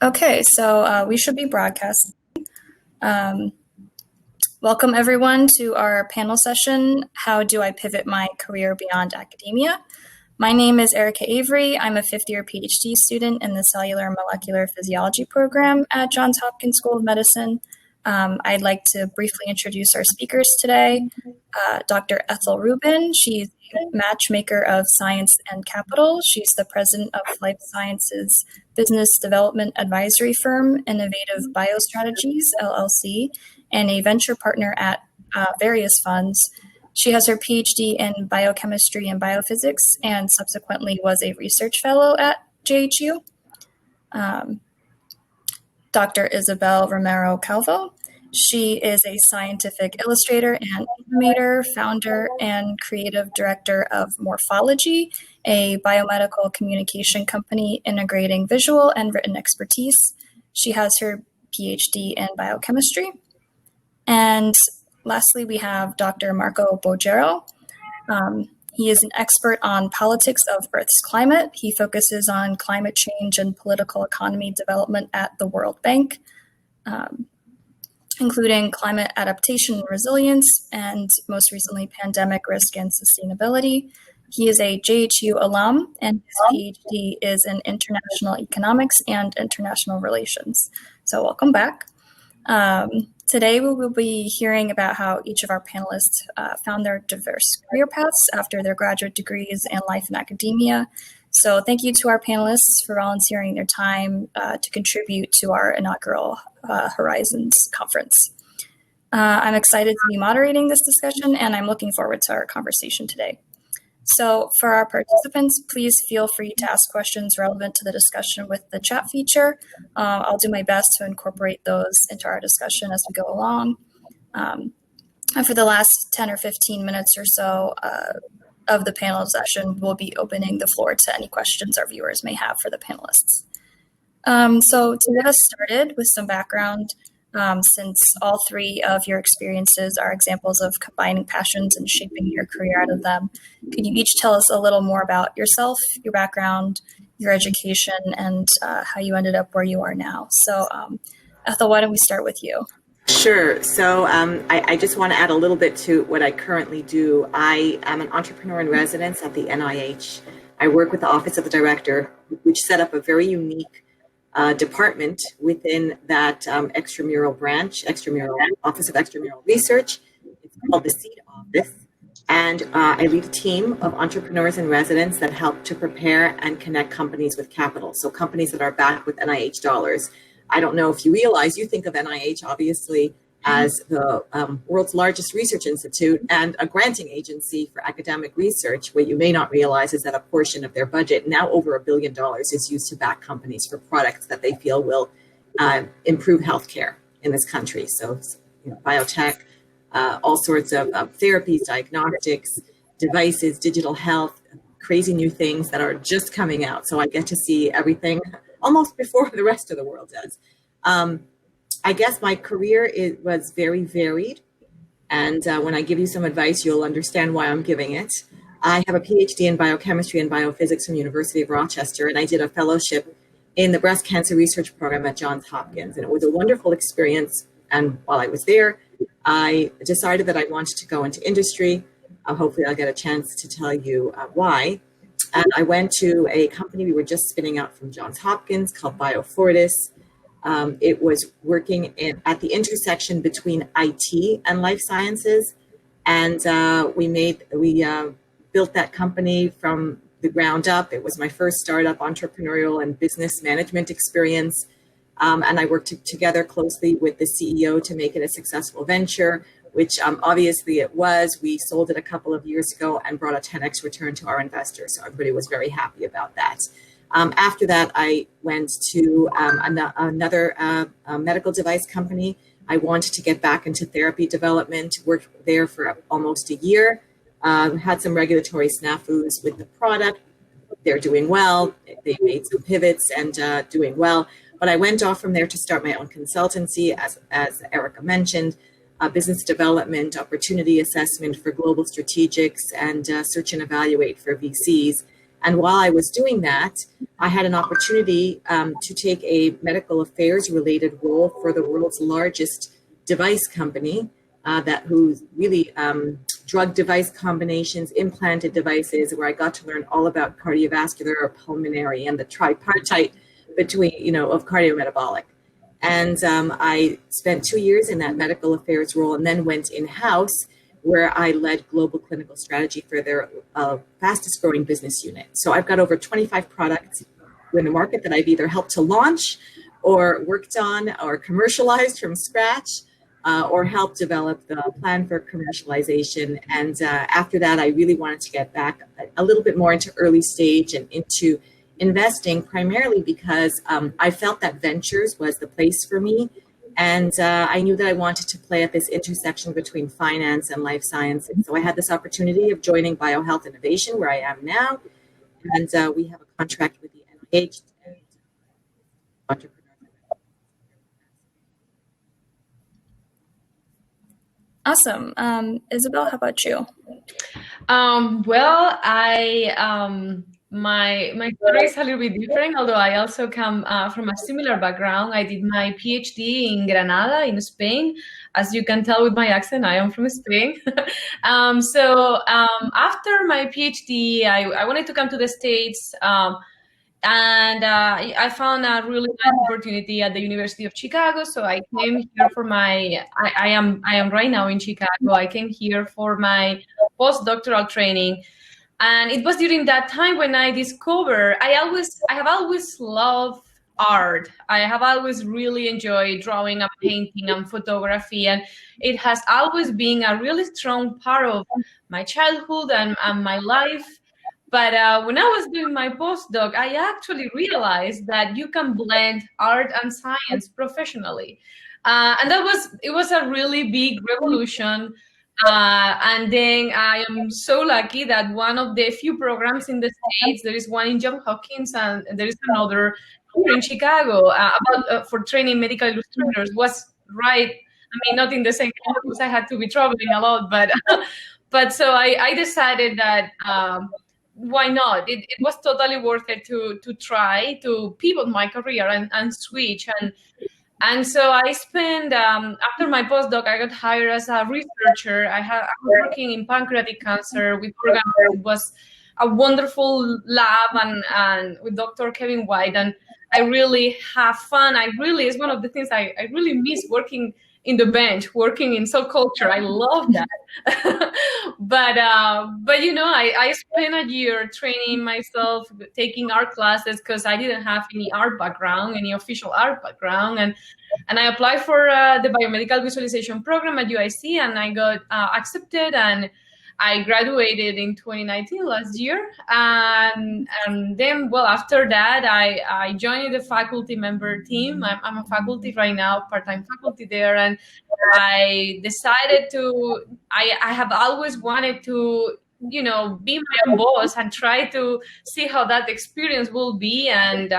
Okay, so we should be broadcasting. Welcome everyone to our panel session, How Do I Pivot My Career Beyond Academia? My name is Erica Avery. I'm a fifth-year PhD student in the Cellular and Molecular Physiology program at Johns Hopkins School of Medicine. I'd like to briefly introduce our speakers today. Dr. Ethel Rubin, she's a matchmaker of science and capital. She's the president of Life Sciences Business Development Advisory Firm, Innovative Biostrategies, LLC, and a venture partner at various funds. She has her PhD in biochemistry and biophysics and subsequently was a research fellow at JHU. Dr. Isabel Romero Calvo. She is a scientific illustrator and animator, founder and creative director of Morphology, a biomedical communication company integrating visual and written expertise. She has her PhD in biochemistry. And lastly, we have Dr. Marco Boggero. He is an expert on politics of Earth's climate. He focuses on climate change and political economy development at the World Bank, including climate adaptation and resilience, and most recently, pandemic risk and sustainability. He is a JHU alum, and his PhD is in international economics and international relations. So welcome back. Today, we will be hearing about how each of our panelists found their diverse career paths after their graduate degrees and life in academia. So thank you to our panelists for volunteering their time to contribute to our inaugural Horizons conference. I'm excited to be moderating this discussion, and I'm looking forward to our conversation today. So for our participants, please feel free to ask questions relevant to the discussion with the chat feature. I'll do my best to incorporate those into our discussion as we go along. And for the last 10 or 15 minutes or so of the panel session, we'll be opening the floor to any questions our viewers may have for the panelists. So to get us started with some background, since all three of your experiences are examples of combining passions and shaping your career out of them, could you each tell us a little more about yourself, your background, your education, and how you ended up where you are now? So Ethel, why don't we start with you? Sure. So I just want to add a little bit to what I currently do. I am an entrepreneur in residence at the NIH. I work with the Office of the Director, which set up a very unique department within that extramural branch, Office of Extramural Research. It's called the SEED Office. And I lead a team of entrepreneurs in residence that help to prepare and connect companies with capital. So companies that are backed with NIH dollars. I don't know if you realize, you think of NIH obviously as the world's largest research institute and a granting agency for academic research. What you may not realize is that a portion of their budget, now over $1 billion, is used to back companies for products that they feel will improve healthcare in this country. So, biotech, all sorts of therapies, diagnostics, devices, digital health, crazy new things that are just coming out. So I get to see everything almost before the rest of the world does. I guess my career was very varied. And when I give you some advice, you'll understand why I'm giving it. I have a PhD in biochemistry and biophysics from the University of Rochester, and I did a fellowship in the breast cancer research program at Johns Hopkins. And it was a wonderful experience. And while I was there, I decided that I wanted to go into industry. Hopefully I'll get a chance to tell you why. And I went to a company we were just spinning out from Johns Hopkins called BioFortis. It was working at the intersection between IT and life sciences. And we built that company from the ground up. It was my first startup entrepreneurial and business management experience. And I worked together closely with the CEO to make it a successful venture, which obviously it was. We sold it a couple of years ago and brought a 10x return to our investors. So everybody was very happy about that. After that, I went to another medical device company. I wanted to get back into therapy development, worked there for almost a year, had some regulatory snafus with the product. They're doing well. They made some pivots and doing well. But I went off from there to start my own consultancy, as Erica mentioned, business development, opportunity assessment for global strategics, and search and evaluate for VCs. And while I was doing that, I had an opportunity to take a medical affairs related role for the world's largest device company who really drug device combinations, implanted devices, where I got to learn all about cardiovascular or pulmonary and the tripartite between, of cardiometabolic. And I spent 2 years in that medical affairs role and then went in-house, where I led global clinical strategy for their fastest growing business unit. So I've got over 25 products in the market that I've either helped to launch or worked on or commercialized from scratch, or helped develop the plan for commercialization. And after that, I really wanted to get back a little bit more into early stage and into investing, primarily because I felt that ventures was the place for me. And I knew that I wanted to play at this intersection between finance and life science. And so I had this opportunity of joining BioHealth Innovation, where I am now. And we have a contract with the NIH. Awesome. Isabel, how about you? Well, my story is a little bit different, although I also come from a similar background. I did my PhD in Granada, in Spain. As you can tell with my accent, I am from Spain. So after my PhD, I wanted to come to the States. And I found a really nice opportunity at the University of Chicago. So I came here for I am right now in Chicago. I came here for my postdoctoral training. And it was during that time when I discovered I have always loved art. I have always really enjoyed drawing and painting and photography. And it has always been a really strong part of my childhood and my life. But when I was doing my postdoc, I actually realized that you can blend art and science professionally. And it was a really big revolution. And then I am so lucky that one of the few programs in the States, there is one in Johns Hopkins and there is another here in Chicago for training medical illustrators, was right. I mean, not in the same campus. I had to be traveling a lot, but so I decided that why not? It was totally worth it to try to pivot my career and switch. And so I spent, after my postdoc, I got hired as a researcher. I was working in pancreatic cancer with organs. It was a wonderful lab and with Dr. Kevin White. And I really have fun. It's one of the things I really miss, working in the bench, working in cell culture. I love that. But I spent a year training myself, taking art classes, because I didn't have any art background, any official art background. And I applied for the biomedical visualization program at UIC, and I got accepted, and I graduated in 2019, last year. And then, well, after that, I joined the faculty member team. I'm a faculty right now, part-time faculty there. And I decided I have always wanted to, be my own boss and try to see how that experience will be. And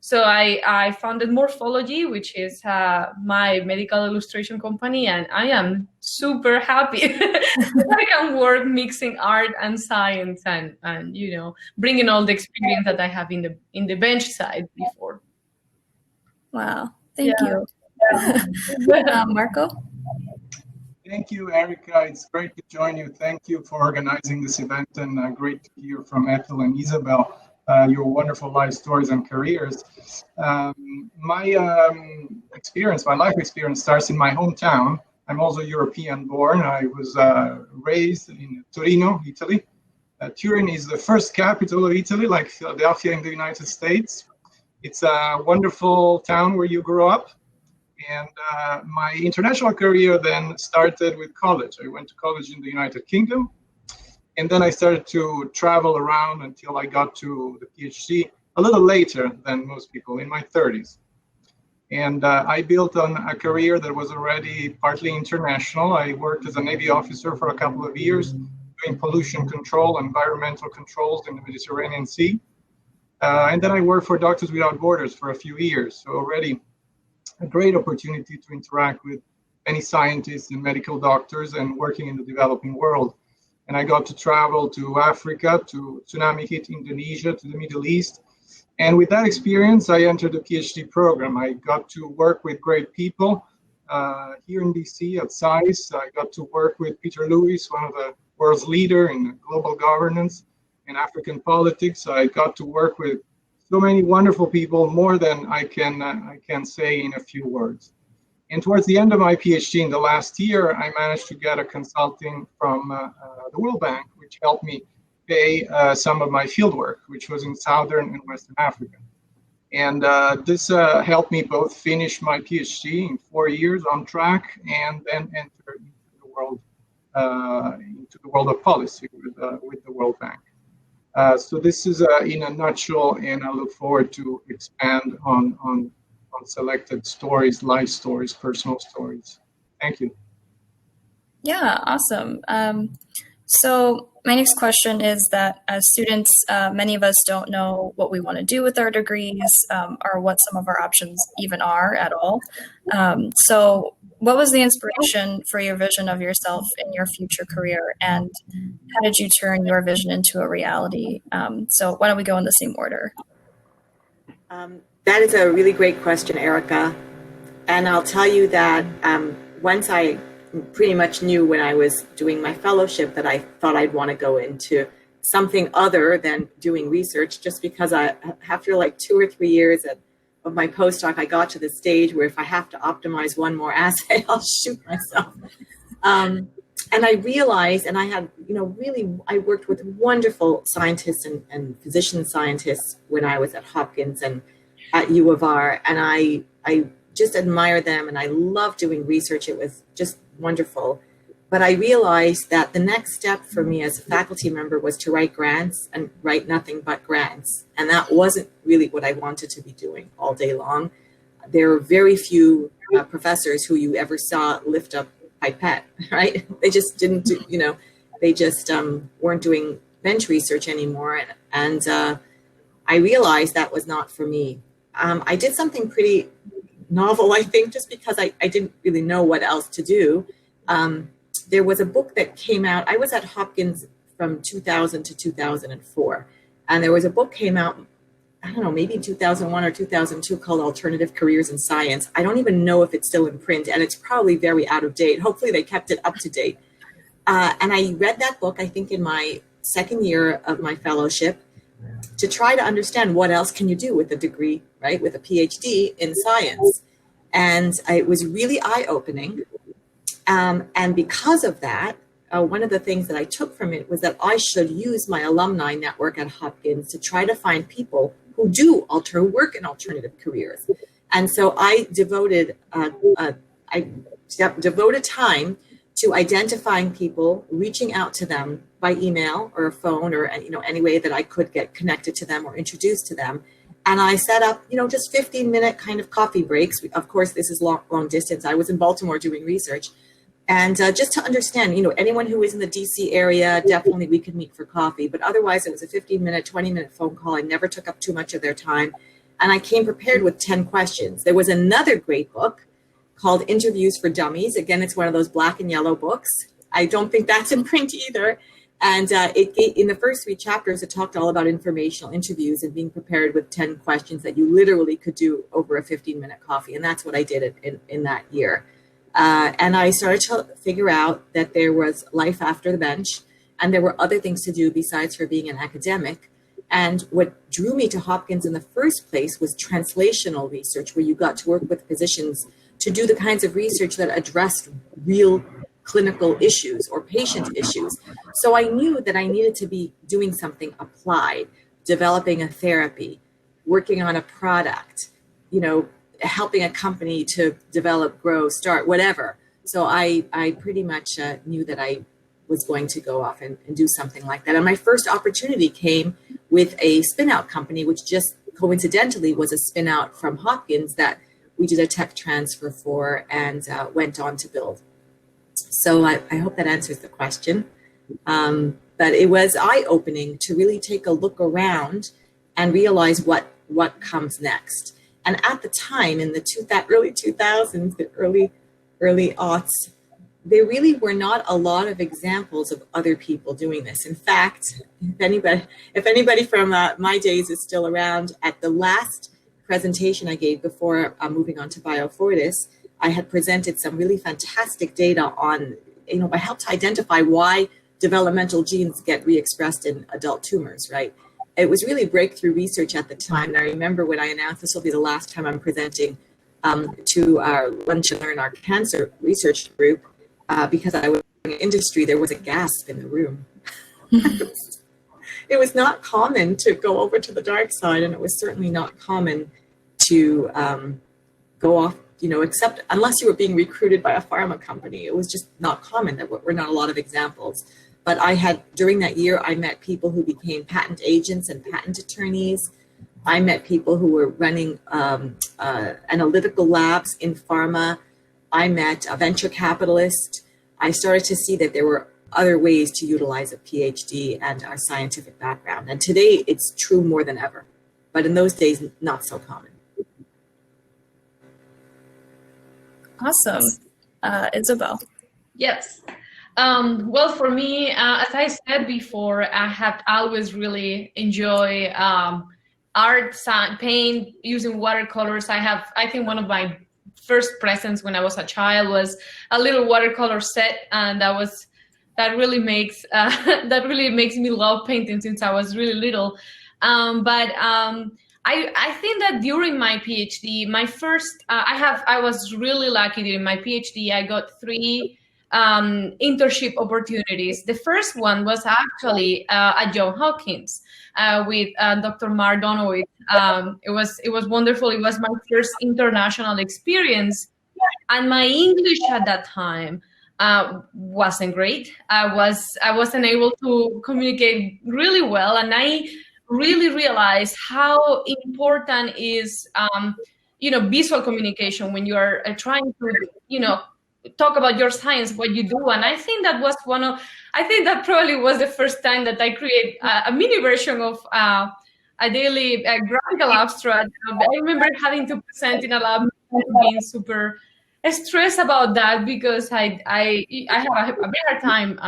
so I founded Morphology, which is my medical illustration company, and I am super happy that I can work mixing art and science and bringing all the experience that I have in the bench side before. Wow, thank you. Marco? Thank you, Erica. It's great to join you. Thank you for organizing this event, and great to hear from Ethel and Isabel. Your wonderful life stories and careers. My life experience starts in my hometown. I'm also European born. I was raised in Torino, Italy. Turin is the first capital of Italy, like Philadelphia in the United States. It's a wonderful town where you grow up. And my international career then started with college. I went to college in the United Kingdom. And then I started to travel around until I got to the PhD a little later than most people, in my 30s. And I built on a career that was already partly international. I worked as a Navy officer for a couple of years, doing pollution control, environmental controls in the Mediterranean Sea. And then I worked for Doctors Without Borders for a few years. So already a great opportunity to interact with many scientists and medical doctors and working in the developing world. and I got to travel to Africa, to tsunami hit Indonesia, to the Middle East. And with that experience, I entered the PhD program. I got to work with great people here in DC at SAIS. I got to work with Peter Lewis, one of the world's leader in global governance and African politics. I got to work with so many wonderful people, more than I can say in a few words. And towards the end of my PhD in the last year, I managed to get a consulting from the World Bank, which helped me pay some of my fieldwork, which was in Southern and Western Africa. And this helped me both finish my PhD in 4 years on track, and then enter into the world of policy with the World Bank. So this is in a nutshell, and I look forward to expand on selected stories, life stories, personal stories. Thank you. Yeah, awesome. So my next question is that as students, many of us don't know what we want to do with our degrees, or what some of our options even are at all. So what was the inspiration for your vision of yourself in your future career, and how did you turn your vision into a reality? So why don't we go in the same order? That is a really great question, Erica. And I'll tell you that once I pretty much knew when I was doing my fellowship that I thought I'd want to go into something other than doing research, just because after like 2 or 3 years of my postdoc, I got to the stage where if I have to optimize one more assay, I'll shoot myself. And I realized, and I had, I worked with wonderful scientists and physician scientists when I was at Hopkins and at U of R, and I just admire them, and I love doing research. It was just wonderful. But I realized that the next step for me as a faculty member was to write grants and write nothing but grants. And that wasn't really what I wanted to be doing all day long. There were very few professors who you ever saw lift up pipette, right? They just didn't do, they just weren't doing bench research anymore. And I realized that was not for me. I did something pretty novel, I think, just because I didn't really know what else to do. There was a book that came out. I was at Hopkins from 2000 to 2004. And there was a book came out, I don't know, maybe 2001 or 2002 called Alternative Careers in Science. I don't even know if it's still in print, and it's probably very out of date. Hopefully they kept it up to date. And I read that book, I think, in my second year of my fellowship, to try to understand what else can you do with a degree, right, with a PhD in science. And it was really eye-opening. And because of that, one of the things that I took from it was that I should use my alumni network at Hopkins to try to find people who do work in alternative careers. And so I devoted time to identifying people, reaching out to them by email or phone or any way that I could get connected to them or introduced to them. And I set up just 15-minute kind of coffee breaks. Of course, this is long distance. I was in Baltimore doing research. And just to understand, anyone who is in the DC area, definitely we could meet for coffee. But otherwise, it was a 15-minute, 20-minute phone call. I never took up too much of their time. And I came prepared with 10 questions. There was another great book called Interviews for Dummies. Again, it's one of those black and yellow books. I don't think that's in print either. And in the first 3 chapters, it talked all about informational interviews and being prepared with 10 questions that you literally could do over a 15-minute coffee. And that's what I did in that year. And I started to figure out that there was life after the bench, and there were other things to do besides for being an academic. And what drew me to Hopkins in the first place was translational research, where you got to work with physicians to do the kinds of research that addressed real clinical issues or patient issues. So I knew that I needed to be doing something applied, developing a therapy, working on a product, helping a company to develop, grow, start, whatever. So I pretty much knew that I was going to go off and do something like that. And my first opportunity came with a spin-out company, which just coincidentally was a spin-out from Hopkins that we did a tech transfer for and went on to build. So I hope that answers the question. But it was eye-opening to really take a look around and realize what comes next. And at the time, in the early 2000s, the early aughts, there really were not a lot of examples of other people doing this. In fact, if anybody from my days is still around, at the last presentation I gave before moving on to BioFortis, I had presented some really fantastic data on, I helped identify why developmental genes get re-expressed in adult tumors, right? It was really breakthrough research at the time. And I remember when I announced this will be the last time I'm presenting to our Lunch and Learn, our cancer research group, because I was in the industry, there was a gasp in the room. It was not common to go over to the dark side, and it was certainly not common to go off, except unless you were being recruited by a pharma company. It was just not common. There were not a lot of examples. But during that year, I met people who became patent agents and patent attorneys. I met people who were running analytical labs in pharma. I met a venture capitalist. I started to see that there were other ways to utilize a PhD and our scientific background. And today it's true more than ever, but in those days, not so common. Awesome. Isabel. Yes. Well, for me, as I said before, I have always really enjoyed art, paint, using watercolors. I think one of my first presents when I was a child was a little watercolor set, and that really makes me love painting since I was really little. I think that during my PhD, I was really lucky during my PhD. I got 3 internship opportunities. The first one was actually at Johns Hopkins with Dr. Mark Donowitz. It was wonderful. It was my first international experience, and my English at that time wasn't great. I wasn't able to communicate really well, and I really realized how important is visual communication when you are trying to talk about your science, what you do. And I think that probably was the first time that I create a mini version of a daily graphical abstract. I remember having to present in a lab, being super stressed about that because I have a better time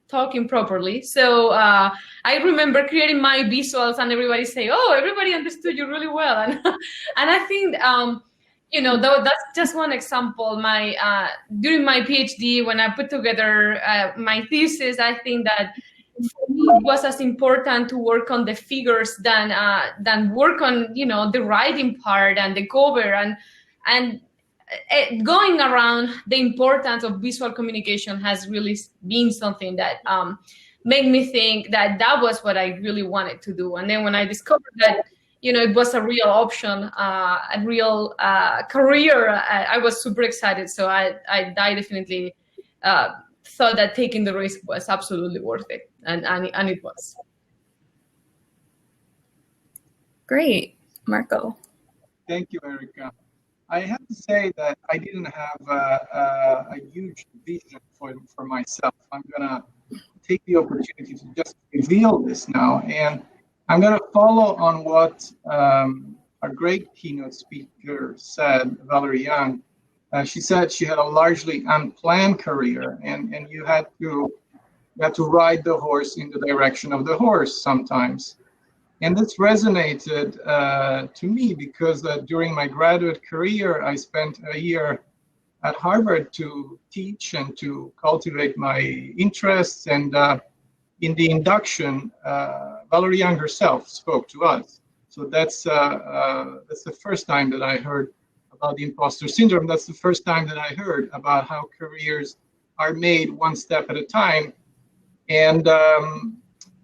talking properly. So I remember creating my visuals, and everybody say, "Oh, everybody understood you really well." And I think that's just one example. During my PhD, when I put together my thesis, I think that for me it was as important to work on the figures than work on the writing part and the cover and going around. The importance of visual communication has really been something that made me think that was what I really wanted to do. And then when I discovered that it was a real option, a real career, I was super excited. So I definitely thought that taking the risk was absolutely worth it, and it was. Great. Marco. Thank you, Erica. I have to say that I didn't have a huge vision for myself. I'm going to take the opportunity to just reveal this now. And I'm going to follow on what our great keynote speaker said, Valerie Young. She said she had a largely unplanned career, and you had to ride the horse in the direction of the horse sometimes. And this resonated to me because during my graduate career, I spent a year at Harvard to teach and to cultivate my interests. And in the induction, Valerie Young herself spoke to us. So that's the first time that I heard about the imposter syndrome. That's the first time that I heard about how careers are made one step at a time. And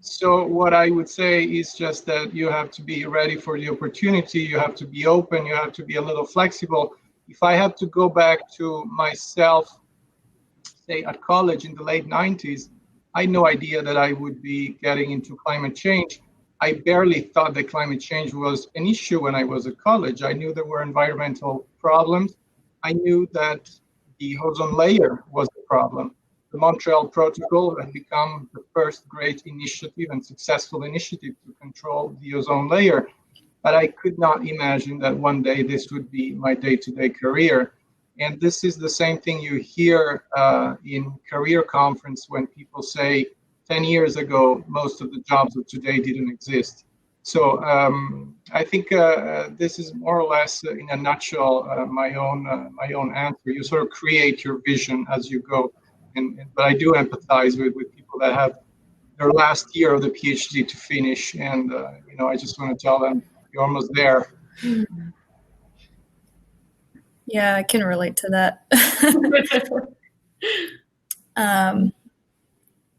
so what I would say is just that you have to be ready for the opportunity. You have to be open. You have to be a little flexible. If I have to go back to myself, say at college in the late 90s, I had no idea that I would be getting into climate change. I barely thought that climate change was an issue when I was at college. I knew there were environmental problems. I knew that the ozone layer was a problem. The Montreal Protocol had become the first great initiative and successful initiative to control the ozone layer. But I could not imagine that one day this would be my day-to-day career. And this is the same thing you hear in career conference when people say 10 years ago, most of the jobs of today didn't exist. So I think this is more or less, in a nutshell, my own answer. You sort of create your vision as you go. But I do empathize with people that have their last year of the PhD to finish. And, I just want to tell them, you're almost there. Yeah, I can relate to that.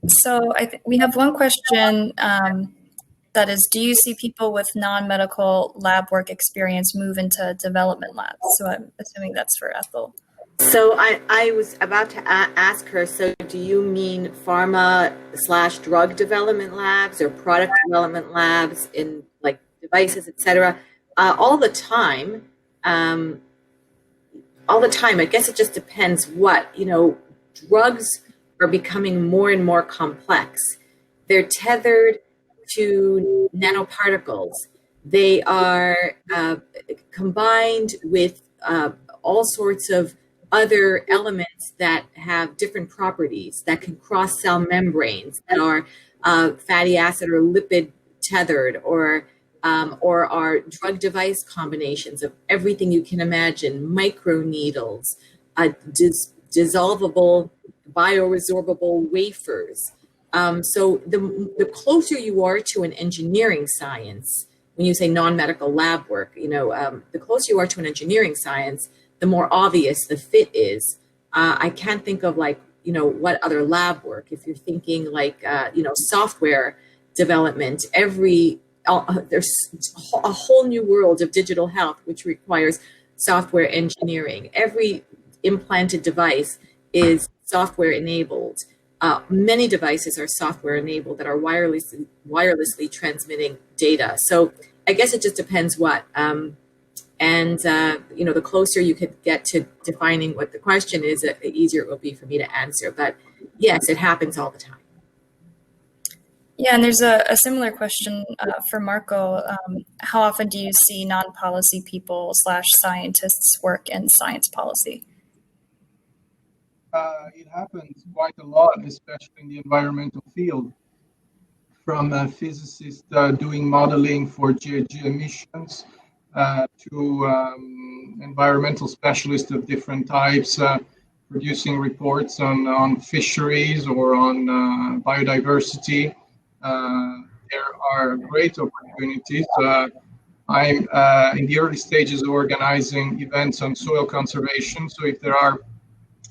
So we have one question that is, do you see people with non-medical lab work experience move into development labs? So I'm assuming that's for Ethel. So I was about to ask her, so do you mean pharma/drug development labs or product development labs in like devices, et cetera? All the time. I guess it just depends what, drugs are becoming more and more complex. They're tethered to nanoparticles. They are combined with all sorts of other elements that have different properties that can cross cell membranes, that are fatty acid or lipid tethered, or are drug device combinations of everything you can imagine: microneedles, dissolvable, bioresorbable wafers. So the closer you are to an engineering science, when you say non-medical lab work, the closer you are to an engineering science, the more obvious the fit is. I can't think of what other lab work. If you're thinking software development, there's a whole new world of digital health, which requires software engineering. Every implanted device is software enabled. Many devices are software enabled that are wirelessly transmitting data. So I guess it just depends what. The closer you could get to defining what the question is, the easier it will be for me to answer. But yes, it happens all the time. Yeah, and there's a similar question for Marco. How often do you see non-policy people / scientists work in science policy? It happens quite a lot, especially in the environmental field. From physicists doing modeling for GHG emissions to environmental specialists of different types producing reports on fisheries or on biodiversity. There are great opportunities. I'm in the early stages of organizing events on soil conservation. So if there are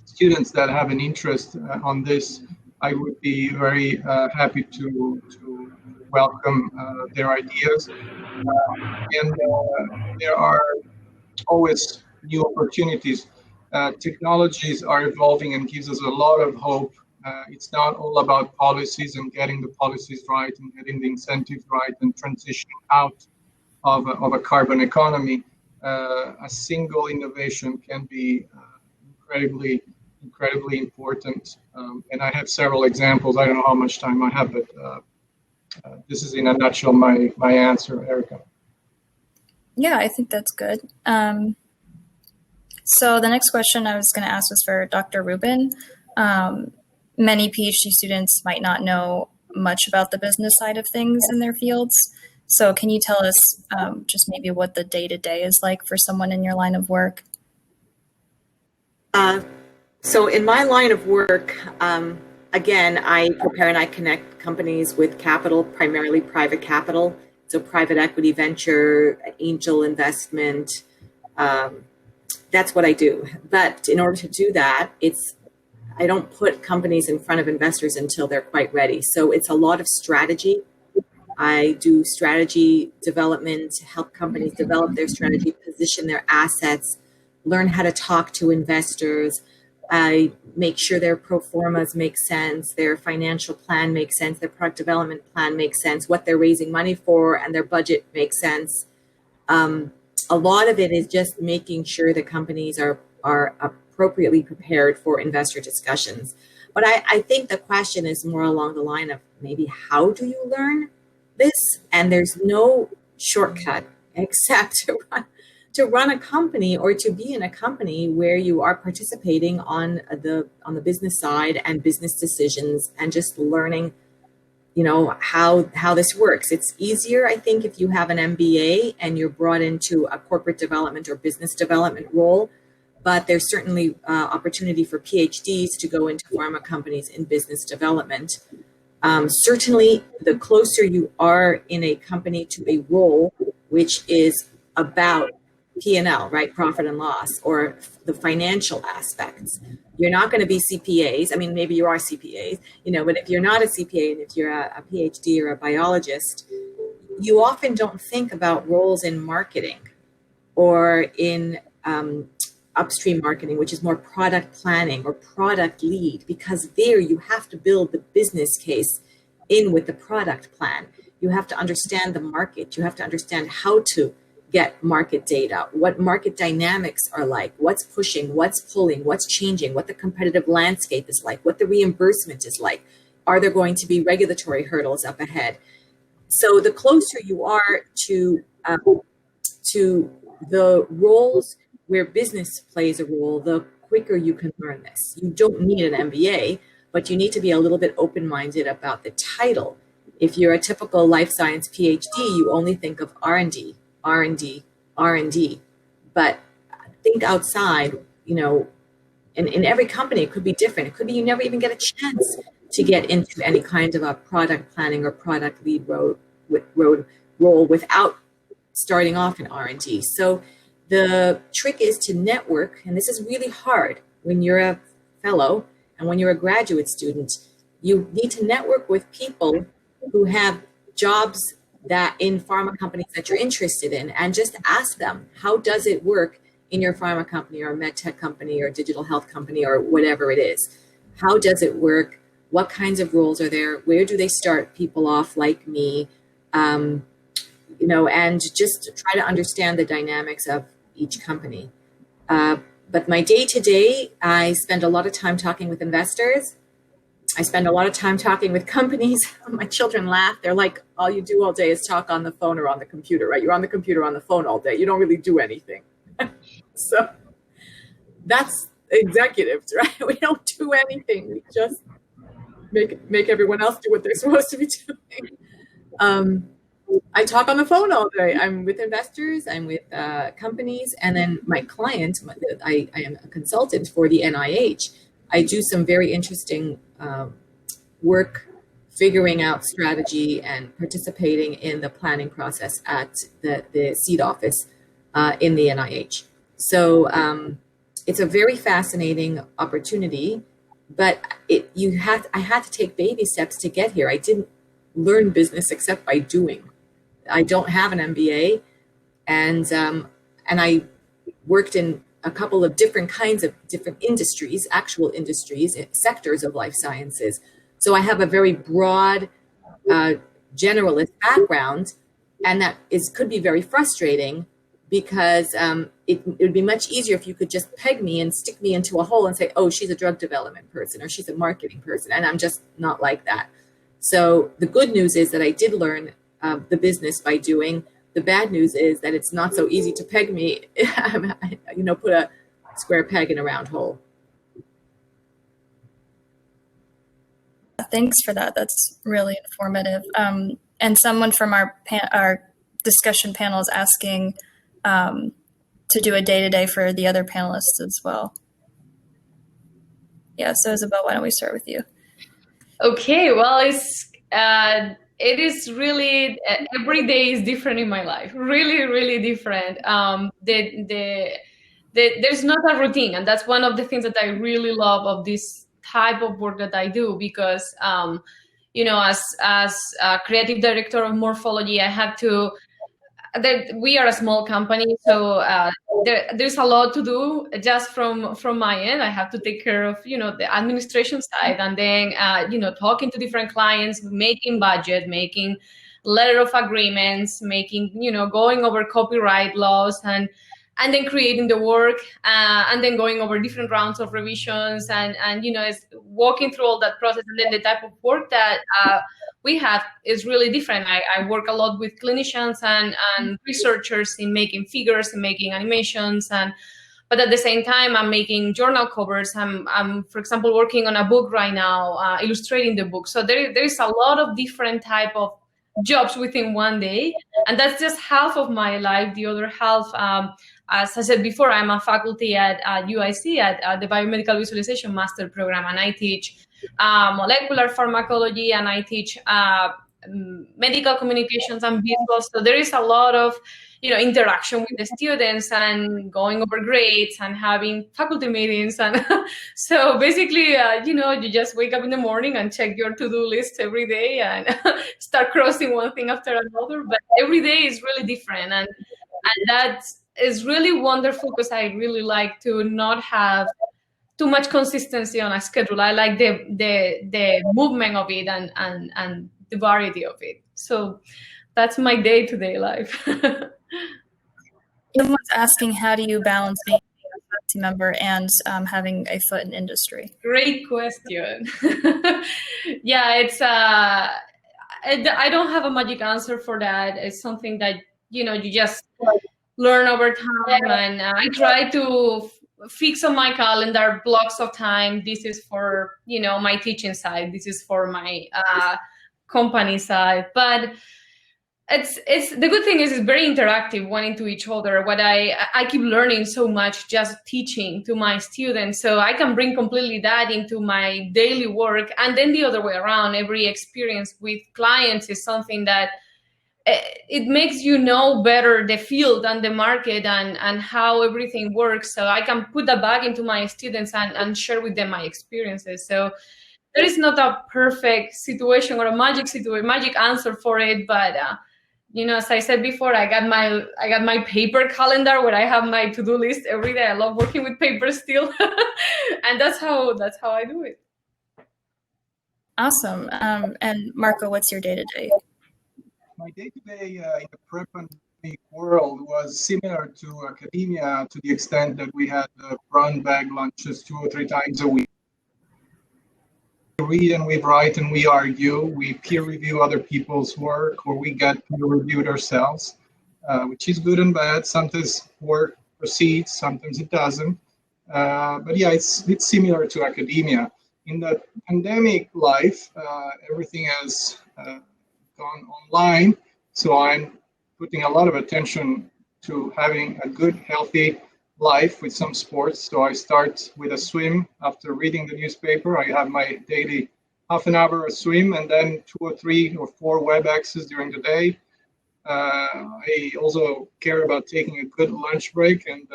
students that have an interest on this, I would be very happy to welcome their ideas. And there are always new opportunities. Technologies are evolving and gives us a lot of hope. It's not all about policies and getting the policies right and getting the incentives right and transitioning out of a carbon economy. A single innovation can be incredibly important. And I have several examples. I don't know how much time I have, but this is in a nutshell my answer, Erica. Yeah, I think that's good. So the next question I was going to ask was for Dr. Rubin. Many PhD students might not know much about the business side of things in their fields. So can you tell us just maybe what the day-to-day is like for someone in your line of work? So in my line of work, again, I prepare and I connect companies with capital, primarily private capital. So private equity, venture, angel investment. That's what I do. But in order to do that, I don't put companies in front of investors until they're quite ready. So it's a lot of strategy. I do strategy development, help companies develop their strategy, position their assets, learn how to talk to investors. I make sure their pro formas make sense, their financial plan makes sense, their product development plan makes sense, what they're raising money for, and their budget makes sense. A lot of it is just making sure the companies are appropriately prepared for investor discussions. But I think the question is more along the line of maybe how do you learn this? And there's no shortcut except to run a company or to be in a company where you are participating on the business side and business decisions and just learning, how this works. It's easier, I think, if you have an MBA and you're brought into a corporate development or business development role, but there's certainly opportunity for PhDs to go into pharma companies in business development. Certainly, the closer you are in a company to a role which is about P&L, right, profit and loss, or the financial aspects. You're not going to be CPAs. I mean, maybe you are CPAs, but if you're not a CPA and if you're a PhD or a biologist, you often don't think about roles in marketing or in upstream marketing, which is more product planning or product lead, because there you have to build the business case in with the product plan. You have to understand the market. You have to understand how to get market data, what market dynamics are like, what's pushing, what's pulling, what's changing, what the competitive landscape is like, what the reimbursement is like. Are there going to be regulatory hurdles up ahead? So the closer you are to the roles where business plays a role, the quicker you can learn this. You don't need an MBA, but you need to be a little bit open-minded about the title. If you're a typical life science PhD, you only think of R&D, R&D, R&D. But think outside, in every company, it could be different. It could be you never even get a chance to get into any kind of a product planning or product lead role without starting off in R&D. So the trick is to network, and this is really hard when you're a fellow and when you're a graduate student. You need to network with people who have jobs that in pharma companies that you're interested in, and just ask them, how does it work in your pharma company or med tech company or digital health company or whatever it is? How does it work? What kinds of roles are there? Where do they start people off like me? And just try to understand the dynamics of each company. But my day-to-day, I spend a lot of time talking with investors. I spend a lot of time talking with companies. My children laugh. They're like, all you do all day is talk on the phone or on the computer, right? You're on the computer, on the phone all day. You don't really do anything. So that's executives, right? We don't do anything. We just make everyone else do what they're supposed to be doing. I talk on the phone all day. I'm with investors, I'm with companies, and then my client, I am a consultant for the NIH. I do some very interesting work figuring out strategy and participating in the planning process at the seed office in the NIH. So it's a very fascinating opportunity, but I had to take baby steps to get here. I didn't learn business except by doing. I don't have an MBA, and I worked in a couple of different kinds of different industries, actual industries, sectors of life sciences. So I have a very broad generalist background, and that could be very frustrating because it would be much easier if you could just peg me and stick me into a hole and say, oh, she's a drug development person or she's a marketing person, and I'm just not like that. So the good news is that I did learn the business by doing. The bad news is that it's not so easy to peg me, put a square peg in a round hole. Thanks for that. That's really informative. And someone from our discussion panel is asking to do a day-to-day for the other panelists as well. Yeah, so Isabel, why don't we start with you? Okay, well, it is really, every day is different in my life, really, really different. There's not a routine, and that's one of the things that I really love of this type of work that I do, because, as a creative director of morphology, I have to, we are a small company, so there's a lot to do just from my end. I have to take care of, the administration side, and then, talking to different clients, making budget, making letter of agreements, making, going over copyright laws. And and then creating the work, and then going over different rounds of revisions, and it's walking through all that process. And then the type of work that we have is really different. I work a lot with clinicians and researchers in making figures and making animations, but at the same time, I'm making journal covers. I'm, for example, working on a book right now, illustrating the book. So there's a lot of different type of jobs within one day, and that's just half of my life. The other half, as I said before, I'm a faculty at UIC at the Biomedical Visualization Master Program, and I teach molecular pharmacology, and I teach medical communications and visuals. So there is a lot of interaction with the students and going over grades and having faculty meetings. And so basically, you just wake up in the morning and check your to-do list every day and start crossing one thing after another. But every day is really different. And that is really wonderful, because I really like to not have too much consistency on a schedule. I like the movement of it and the variety of it. So that's my day-to-day life. Someone's asking, how do you balance being a faculty member and having a foot in industry? Great question. Yeah, it's I don't have a magic answer for that. It's something that you just learn over time, and I try to fix on my calendar blocks of time. This is for my teaching side. This is for my company side. But it's the good thing is it's very interactive, one into each other. What I keep learning so much just teaching to my students, so I can bring completely that into my daily work. And then the other way around, every experience with clients is something that it makes better the field and the market and how everything works. So I can put that back into my students and share with them my experiences. So there is not a perfect situation or a magic answer for it, but as I said before, I got my paper calendar where I have my to-do list every day. I love working with paper still, and that's how I do it. Awesome. And Marco, what's your day-to-day? My day-to-day in the pre-pandemic world was similar to academia, to the extent that we had brown bag lunches 2 or 3 times a week. We read and we write and we argue. We peer review other people's work, or we get peer reviewed ourselves, which is good and bad. Sometimes work proceeds, sometimes it doesn't. But yeah, it's similar to academia. In the pandemic life, everything has gone online, so I'm putting a lot of attention to having a good, healthy life with some sports. So I start with a swim after reading the newspaper. I have my daily half an hour of swim, and then 2 or 3 or 4 WebExes during the day. I also care about taking a good lunch break and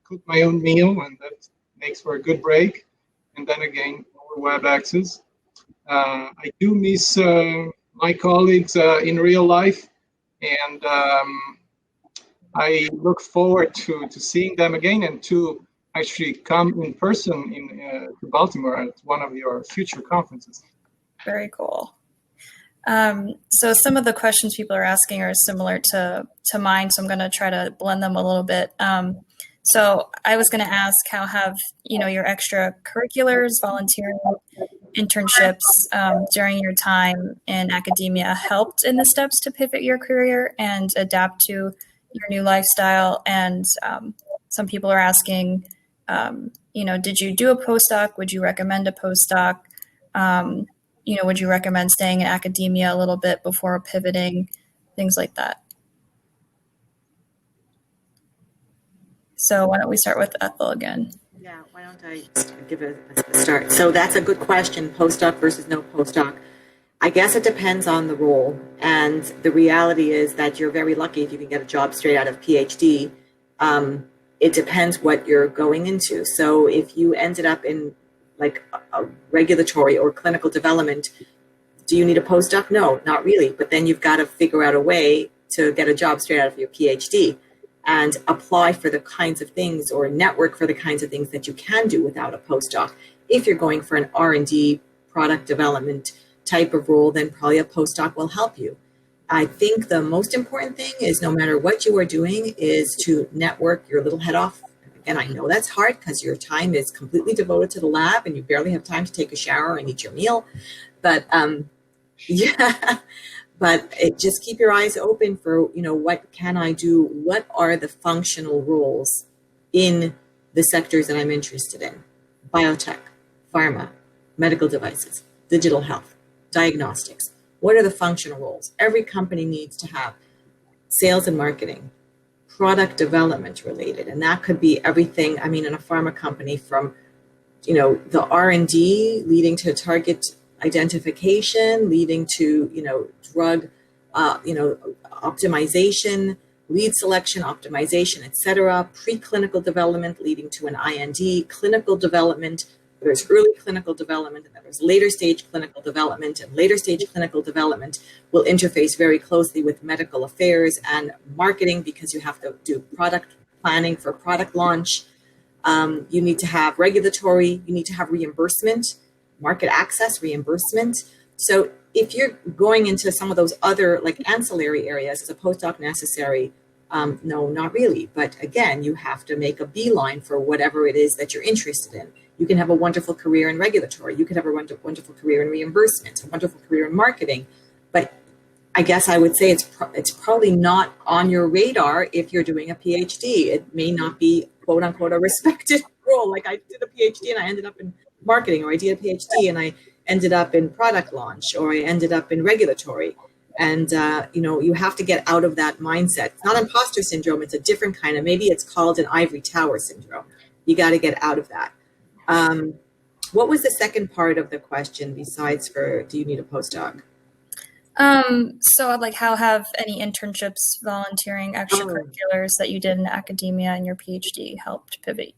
cook my own meal, and that makes for a good break. And then again, more WebExes. I do miss my colleagues in real life, and I look forward to seeing them again and to actually come in person to Baltimore at one of your future conferences. Very cool. So some of the questions people are asking are similar to mine, so I'm going to try to blend them a little bit. So I was going to ask, how have your extracurriculars, volunteering, internships during your time in academia helped in the steps to pivot your career and adapt to your new lifestyle? And some people are asking, did you do a postdoc? Would you recommend a postdoc? Would you recommend staying in academia a little bit before pivoting? Things like that. So why don't we start with Ethel again? Yeah, why don't I just give a start? So that's a good question, postdoc versus no postdoc. I guess it depends on the role. And the reality is that you're very lucky if you can get a job straight out of PhD. It depends what you're going into. So if you ended up in like a regulatory or clinical development, do you need a postdoc? No, not really. But then you've got to figure out a way to get a job straight out of your PhD and apply for the kinds of things or network for the kinds of things that you can do without a postdoc. If you're going for an R&D product development type of role, then probably a postdoc will help you. I think the most important thing is no matter what you are doing is to network your little head off. Again, I know that's hard because your time is completely devoted to the lab and you barely have time to take a shower and eat your meal. But yeah, but just keep your eyes open for, what can I do? What are the functional roles in the sectors that I'm interested in? Biotech, pharma, medical devices, digital health, diagnostics. What are the functional roles? Every company needs to have sales and marketing, product development related, and that could be everything. I mean, in a pharma company, from the R&D leading to target identification, leading to drug optimization, lead selection, optimization, etc. Preclinical development leading to an IND, clinical development. There's early clinical development, and then there's later stage clinical development, and later stage clinical development will interface very closely with medical affairs and marketing because you have to do product planning for product launch. You need to have regulatory, you need to have reimbursement, market access, reimbursement. So if you're going into some of those other like ancillary areas, is a postdoc necessary? No, not really. But again, you have to make a beeline for whatever it is that you're interested in. You can have a wonderful career in regulatory. You could have a wonderful career in reimbursement, a wonderful career in marketing. But I guess I would say it's probably not on your radar if you're doing a PhD. It may not be, quote unquote, a respected role. Like I did a PhD and I ended up in marketing, or I did a PhD and I ended up in product launch, or I ended up in regulatory. And, you have to get out of that mindset. It's not imposter syndrome. It's a different kind of, maybe it's called an ivory tower syndrome. You got to get out of that. What was the second part of the question besides do you need a postdoc? So like how have any internships, volunteering, extracurriculars that you did in academia and your PhD helped pivot?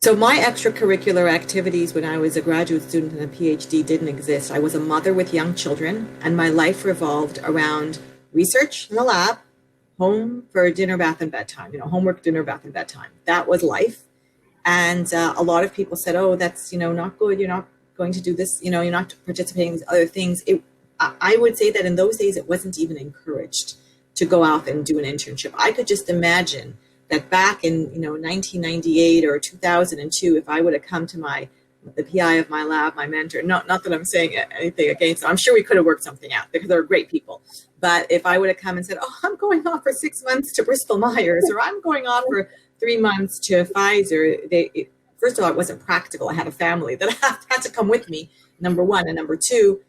So my extracurricular activities when I was a graduate student and a PhD didn't exist. I was a mother with young children, and my life revolved around research in the lab, home for dinner, bath, and bedtime. Homework, dinner, bath, and bedtime. That was life. And a lot of people said, "Oh, that's not good. You're not going to do this. You're not participating in these other things." I would say that in those days, it wasn't even encouraged to go out and do an internship. I could just imagine that back in 1998 or 2002, if I would have come to the PI of my lab, my mentor, not that I'm saying anything against them, I'm sure we could have worked something out because they're great people. But if I would have come and said, "Oh, I'm going off for 6 months to Bristol Myers," or "I'm going off for 3 months to Pfizer," first of all, it wasn't practical. I had a family that had to come with me, number one. And number two,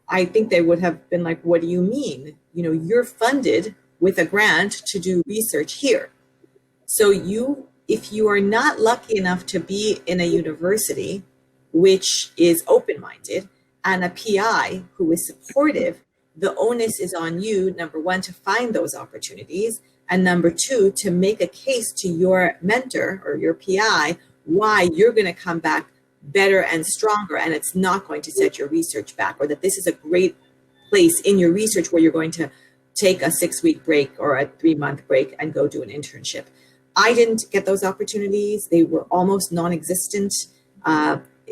I think they would have been like, "What do you mean? You're funded with a grant to do research here. So if you are not lucky enough to be in a university which is open-minded and a PI who is supportive, the onus is on you, number one, to find those opportunities, and number two, to make a case to your mentor or your PI why you're going to come back better and stronger, and it's not going to set your research back, or that this is a great place in your research where you're going to take a 6-week break or a 3-month break and go do an internship. I didn't get those opportunities. They were almost non-existent.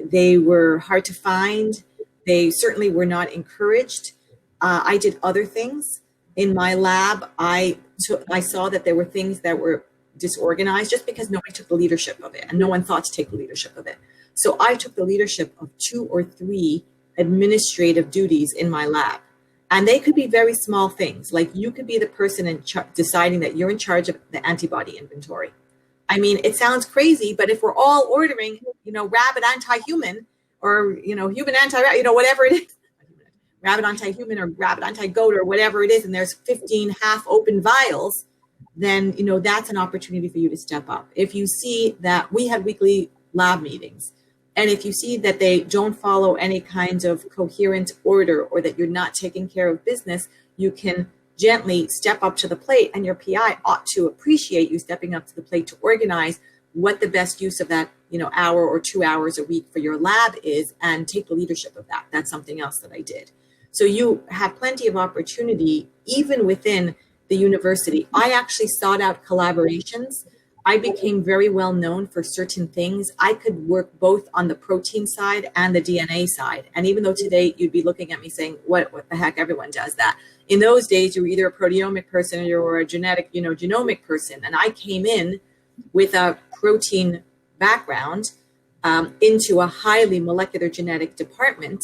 They were hard to find. They certainly were not encouraged. I did other things. In my lab, I saw that there were things that were disorganized just because nobody took the leadership of it, and no one thought to take the leadership of it. So I took the leadership of 2 or 3 administrative duties in my lab. And they could be very small things, like you could be the person deciding that you're in charge of the antibody inventory. I mean, it sounds crazy, but if we're all ordering, rabbit anti-human or, human whatever it is, rabbit anti-human or rabbit anti-goat or whatever it is, and there's 15 half open vials, then, that's an opportunity for you to step up. If you see that we had weekly lab meetings, and if you see that they don't follow any kinds of coherent order or that you're not taking care of business, you can gently step up to the plate, and your PI ought to appreciate you stepping up to the plate to organize what the best use of that, hour or 2 hours a week for your lab is, and take the leadership of that. That's something else that I did. So you have plenty of opportunity, even within the university. I actually sought out collaborations. I became very well known for certain things. I could work both on the protein side and the DNA side. And even though today you'd be looking at me saying, what the heck, everyone does that. in those days, you were either a proteomic person or you were a genomic person. And I came in with a protein background into a highly molecular genetic department.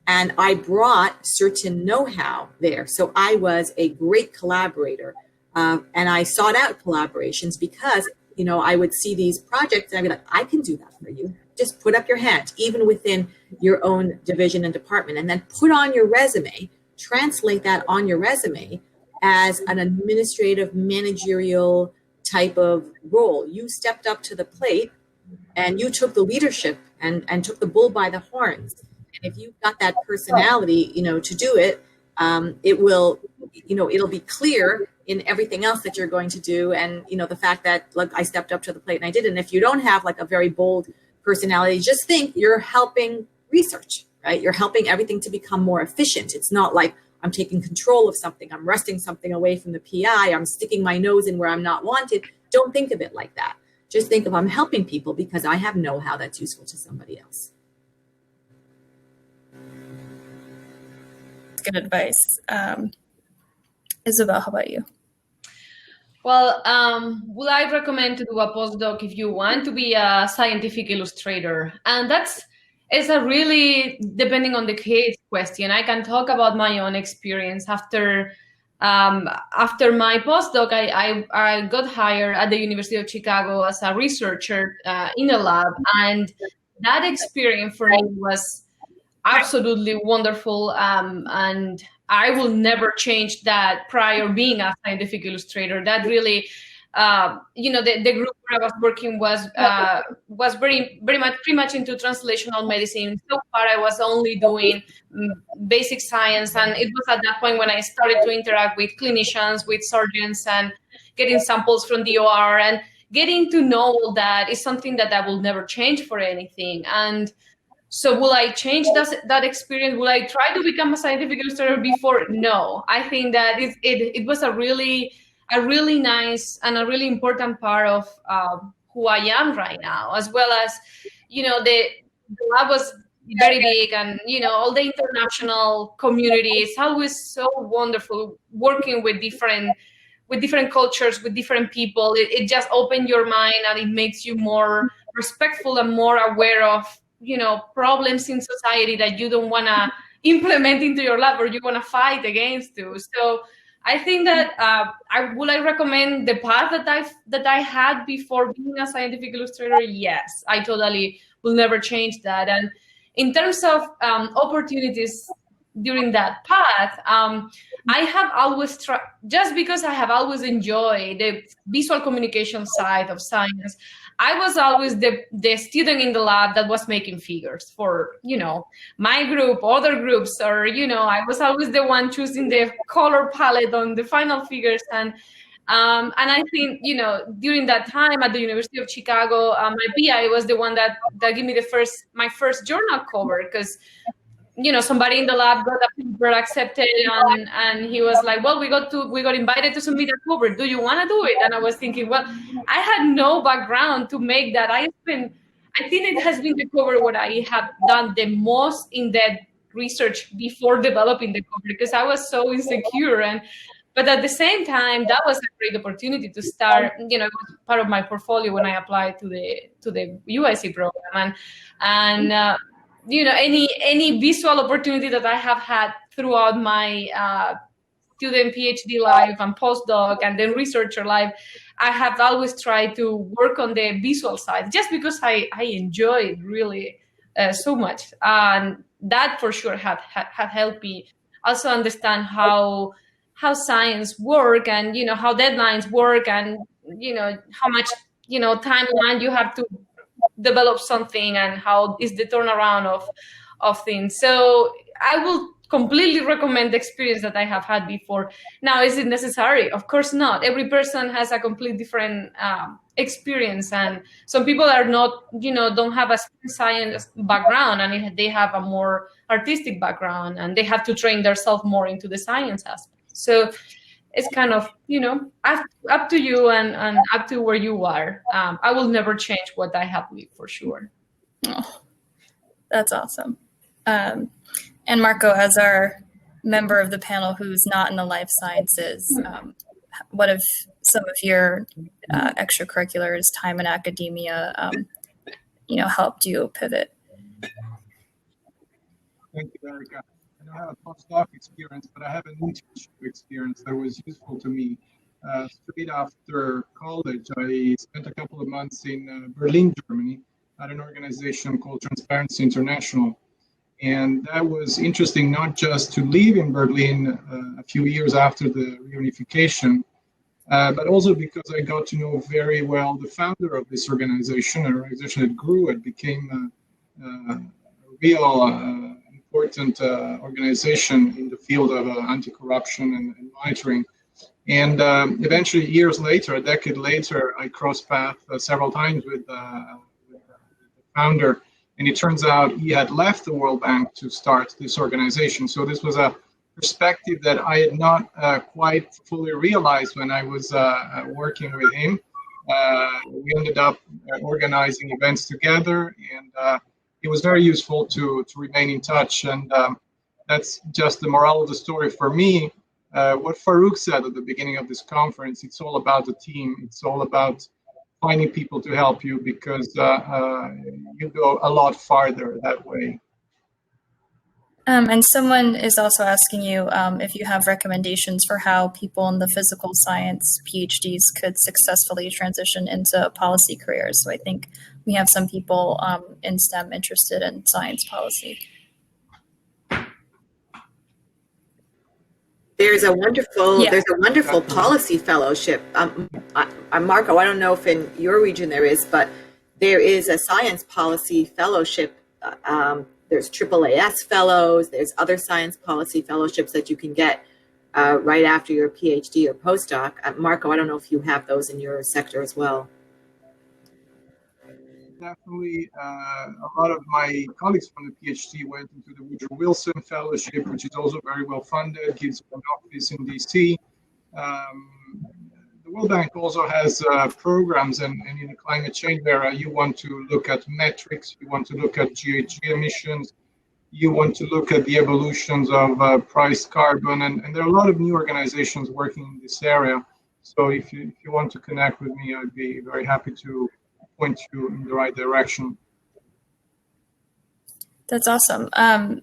And I brought certain know-how there. So I was a great collaborator. And I sought out collaborations because, I would see these projects and I'd be like, I can do that for you. Just put up your hand, even within your own division and department, and then put on your resume, translate that on your resume as an administrative, managerial type of role. You stepped up to the plate and you took the leadership and took the bull by the horns. And if you've got that personality, to do it, it will, it'll be clear in everything else that you're going to do. And, the fact that, look, I stepped up to the plate and I did it. And if you don't have like a very bold personality, just think you're helping research, right? You're helping everything to become more efficient. It's not like I'm taking control of something. I'm wresting something away from the PI. I'm sticking my nose in where I'm not wanted. Don't think of it like that. Just think of I'm helping people because I have know-how that's useful to somebody else. Good advice. Isabel, how about you? Well, would I recommend to do a postdoc if you want to be a scientific illustrator? And it's a really, depending on the case, question. I can talk about my own experience. After my postdoc, I got hired at the University of Chicago as a researcher in a lab. And that experience for me was absolutely wonderful. And I will never change that prior being a scientific illustrator. That really, the group where I was working was pretty much into translational medicine. So far, I was only doing basic science. And it was at that point when I started to interact with clinicians, with surgeons, and getting samples from the OR. And getting to know all that is something that I will never change for anything. And so will I change that experience? Will I try to become a scientific illustrator before? No, I think that it was a really nice and a really important part of who I am right now, as well as, the lab was very big and, all the international community. It's always so wonderful working with different cultures, with different people. It just opens your mind and it makes you more respectful and more aware of problems in society that you don't want to implement into your lab or you want to fight against too. So I think that I recommend the path that I had before being a scientific illustrator. Yes, I totally will never change that. And in terms of opportunities during that path, I have always tried, just because I have always enjoyed the visual communication side of science. I was always the student in the lab that was making figures for, my group, other groups, or, I was always the one choosing the color palette on the final figures. And I think, during that time at the University of Chicago, my PI was the one that gave me my first journal cover, because somebody in the lab got a paper accepted and he was like, well, we got invited to submit a cover. Do you want to do it? And I was thinking, well, I had no background to make that. I think it has been the cover where I have done the most in-depth research before developing the cover, because I was so insecure. But at the same time, that was a great opportunity to start, it was part of my portfolio when I applied to the UIC program. And any visual opportunity that I have had throughout my student PhD life and postdoc and then researcher life, I have always tried to work on the visual side, just because I enjoy it really so much. And that for sure had helped me also understand how science work and, how deadlines work and, how much, timeline you have to develop something and how is the turnaround of things. So I will completely recommend the experience that I have had before. Now, is it necessary? Of course not. Every person has a complete different experience, and some people are not, don't have a science background, and they have a more artistic background, and they have to train themselves more into the science aspect. So it's kind of, up to you and up to where you are. I will never change what I have lived, for sure. Oh, that's awesome. And Marco, as our member of the panel who's not in the life sciences, what have some of your extracurriculars, time in academia, helped you pivot? Thank you, Erica. I don't have a postdoc experience, but I have an internship experience that was useful to me. Straight after college, I spent a couple of months in Berlin, Germany, at an organization called Transparency International. And that was interesting, not just to live in Berlin a few years after the reunification, but also because I got to know very well the founder of this organization, an organization that grew. It became a real important organization in the field of anti-corruption and monitoring. And eventually, years later, a decade later, I crossed paths several times with the founder. And it turns out he had left the World Bank to start this organization. So this was a perspective that I had not quite fully realized when I was working with him. We ended up organizing events together, and it was very useful to remain in touch. And that's just the moral of the story for me. What Farouk said at the beginning of this conference, it's all about the team. It's all about finding people to help you, because you go a lot farther that way. And someone is also asking you if you have recommendations for how people in the physical science PhDs could successfully transition into policy careers. So I think we have some people in STEM interested in science policy. There's a wonderful policy fellowship. Marco, I don't know if in your region there is, but there is a science policy fellowship. There's AAAS fellows. There's other science policy fellowships that you can get right after your PhD or postdoc. Marco, I don't know if you have those in your sector as well. Definitely, a lot of my colleagues from the PhD went into the Woodrow Wilson Fellowship, which is also very well funded, gives an office in DC. The World Bank also has programs, and in the climate change era, you want to look at metrics, you want to look at GHG emissions, you want to look at the evolutions of priced carbon, and there are a lot of new organizations working in this area. So if you want to connect with me, I'd be very happy to point you in the right direction. That's awesome.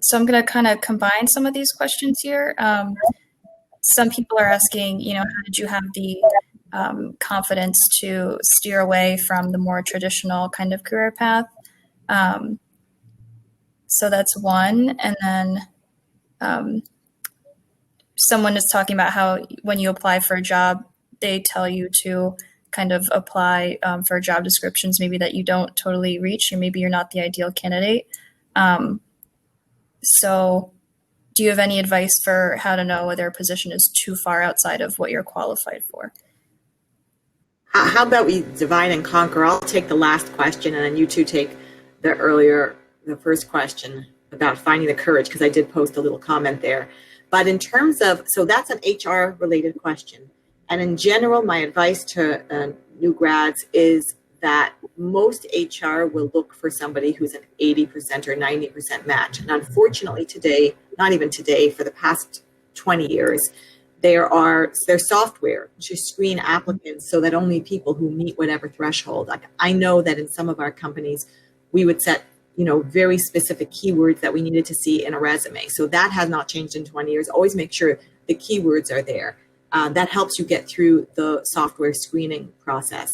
So I'm going to kind of combine some of these questions here. Some people are asking, how did you have the confidence to steer away from the more traditional kind of career path? So that's one. And then someone is talking about how when you apply for a job, they tell you to kind of apply for job descriptions maybe that you don't totally reach, or maybe you're not the ideal candidate. So do you have any advice for how to know whether a position is too far outside of what you're qualified for? How about we divide and conquer? I'll take the last question, and then you two take the first question about finding the courage, because I did post a little comment there. But in terms of, so that's an HR related question. And in general, my advice to new grads is that most HR will look for somebody who's an 80% or 90% match. And unfortunately today, not even today, for the past 20 years, there's software to screen applicants so that only people who meet whatever threshold. Like, I know that in some of our companies, we would set very specific keywords that we needed to see in a resume. So that has not changed in 20 years. Always make sure the keywords are there. That helps you get through the software screening process.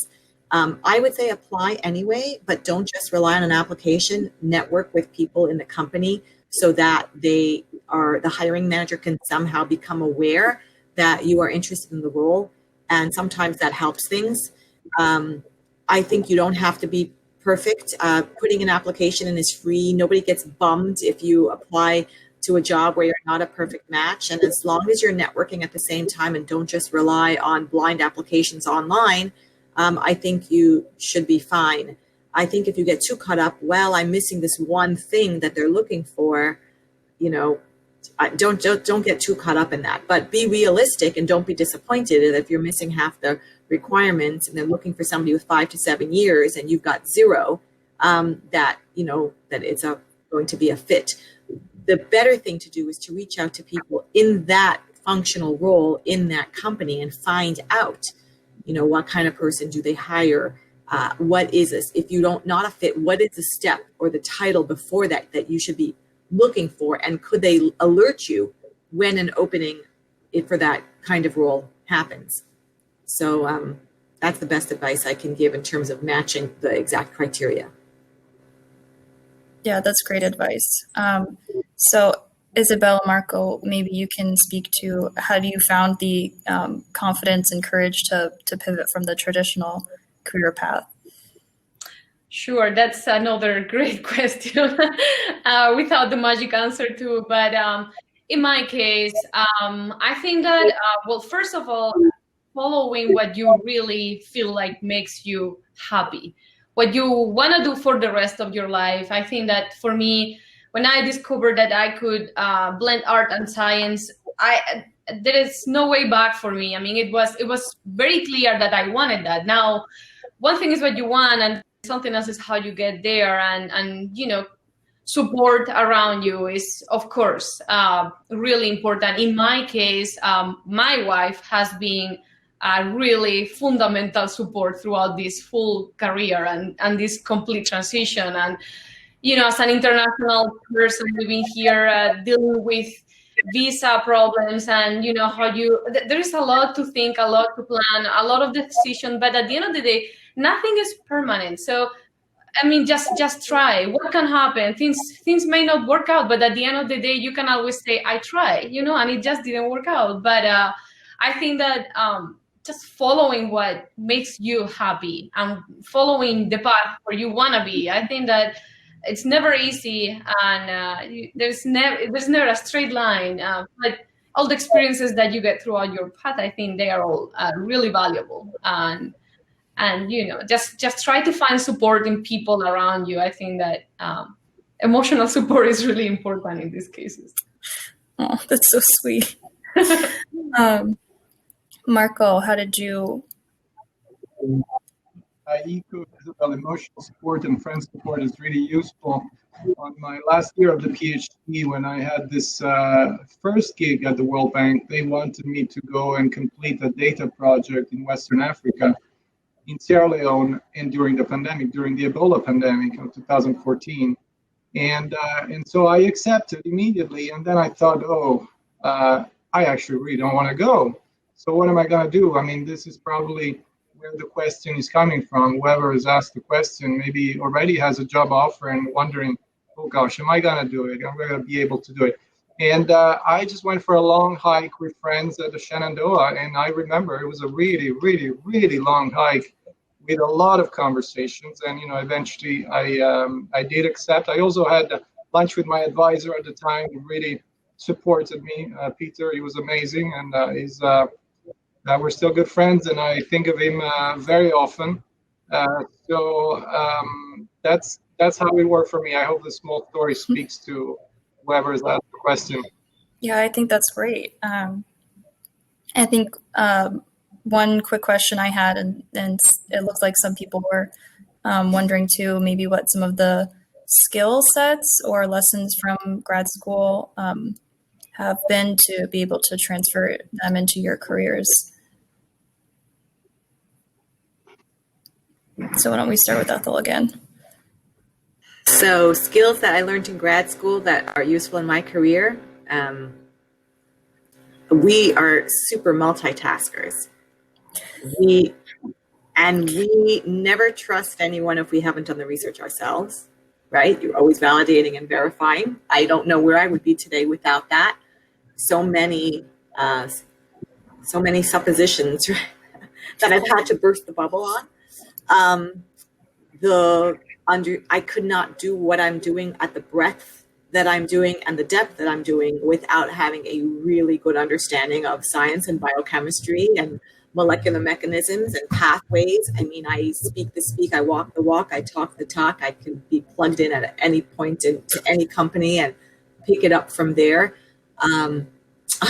I would say apply anyway, but don't just rely on an application. Network with people in the company so that the hiring manager can somehow become aware that you are interested in the role. And sometimes that helps things. I think you don't have to be perfect. Putting an application in is free. Nobody gets bummed if you apply to a job where you're not a perfect match. And as long as you're networking at the same time and don't just rely on blind applications online, I think you should be fine. I think if you get too caught up, well, I'm missing this one thing that they're looking for, don't get too caught up in that. But be realistic and don't be disappointed if you're missing half the requirements and they're looking for somebody with 5 to 7 years and you've got 0, that it's going to be a fit. the better thing to do is to reach out to people in that functional role in that company and find out, what kind of person do they hire? What is this? If you don't not a fit, what is the step or the title before that you should be looking for? And could they alert you when an opening for that kind of role happens? So that's the best advice I can give in terms of matching the exact criteria. Yeah, that's great advice. So Isabel, Marco, maybe you can speak to how you found the confidence and courage to pivot from the traditional career path. Sure, that's another great question without the magic answer too. But in my case, I think that, well, first of all, following what you really feel like makes you happy, what you want to do for the rest of your life. I think that for me, when I discovered that I could blend art and science, there is no way back for me. I mean, it was very clear that I wanted that. Now, one thing is what you want, and something else is how you get there. And support around you is, of course, really important. In my case, my wife has been a really fundamental support throughout this full career and this complete transition. And, as an international person living here, dealing with visa problems and, there is a lot to think, a lot to plan, a lot of decision, but at the end of the day, nothing is permanent. So, I mean, just try. What can happen? Things may not work out, but at the end of the day, you can always say, I tried, and it just didn't work out. But I think that just following what makes you happy and following the path where you want to be, I think that it's never easy, and there's never a straight line. But all the experiences that you get throughout your path, I think they are all really valuable. And just try to find support in people around you. I think that emotional support is really important in these cases. Oh, that's so sweet. Marco, how did you? I echo Isabel. Emotional support and friend support is really useful. On my last year of the PhD, when I had this first gig at the World Bank, they wanted me to go and complete a data project in Western Africa, in Sierra Leone, and during the Ebola pandemic of 2014. And so I accepted immediately. And then I thought, I actually really don't want to go. So what am I going to do? I mean, this is probably where the question is coming from. Whoever has asked the question maybe already has a job offer and wondering, oh gosh, am I going to do it? Am I going to be able to do it? And I just went for a long hike with friends at the Shenandoah, and I remember it was a really, really, really long hike with a lot of conversations. And eventually I did accept. I also had lunch with my advisor at the time, who really supported me. Peter, he was amazing, and we're still good friends, and I think of him very often. So that's how it worked for me. I hope this small story speaks to whoever has asked the question. Yeah, I think that's great. I think one quick question I had, and it looks like some people were wondering too, maybe what some of the skill sets or lessons from grad school have been to be able to transfer them into your careers. So why don't we start with Ethel again? So skills that I learned in grad school that are useful in my career. We are super multitaskers. We never trust anyone if we haven't done the research ourselves, right? You're always validating and verifying. I don't know where I would be today without that. So many suppositions that I've had to burst the bubble on. I could not do what I'm doing at the breadth that I'm doing and the depth that I'm doing without having a really good understanding of science and biochemistry and molecular mechanisms and pathways. I mean, I speak the speak, I walk the walk, I talk the talk. I can be plugged in at any point into any company and pick it up from there. When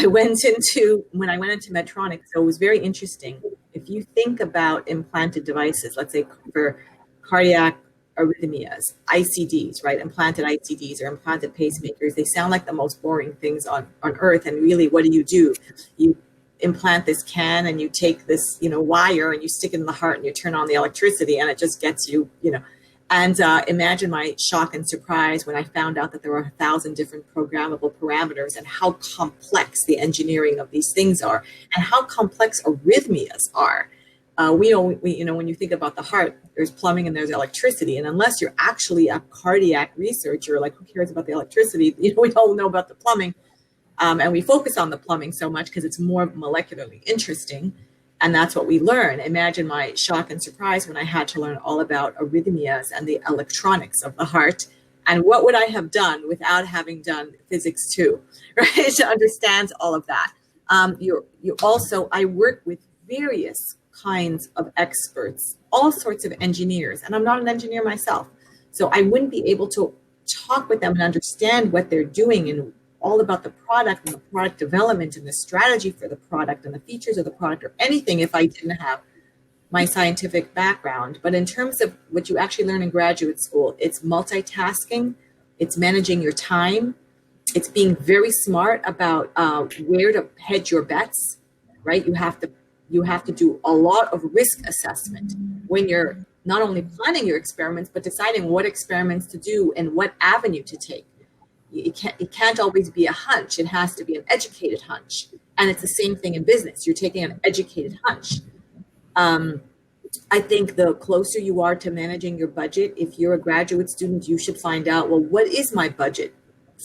I went into Medtronic, so it was very interesting. If you think about implanted devices, let's say for cardiac arrhythmias, ICDs, right? Implanted ICDs or implanted pacemakers. They sound like the most boring things on earth. And really, what do? You implant this can and you take this, wire and you stick it in the heart and you turn on the electricity and it just gets you, And imagine my shock and surprise when I found out that there are 1,000 different programmable parameters and how complex the engineering of these things are and how complex arrhythmias are. When you think about the heart, there's plumbing and there's electricity. And unless you're actually a cardiac researcher, like who cares about the electricity? We all know about the plumbing. And we focus on the plumbing so much because it's more molecularly interesting. And that's what we learn. Imagine my shock and surprise when I had to learn all about arrhythmias and the electronics of the heart. And what would I have done without having done physics too, right? To understand all of that. I work with various kinds of experts, all sorts of engineers, and I'm not an engineer myself. So I wouldn't be able to talk with them and understand what they're doing and all about the product and the product development and the strategy for the product and the features of the product or anything if I didn't have my scientific background. But in terms of what you actually learn in graduate school, it's multitasking, it's managing your time, it's being very smart about where to hedge your bets, right? You have to do a lot of risk assessment when you're not only planning your experiments, but deciding what experiments to do and what avenue to take. It can't always be a hunch. It has to be an educated hunch. And it's the same thing in business. You're taking an educated hunch. I think the closer you are to managing your budget, if you're a graduate student, you should find out, well, what is my budget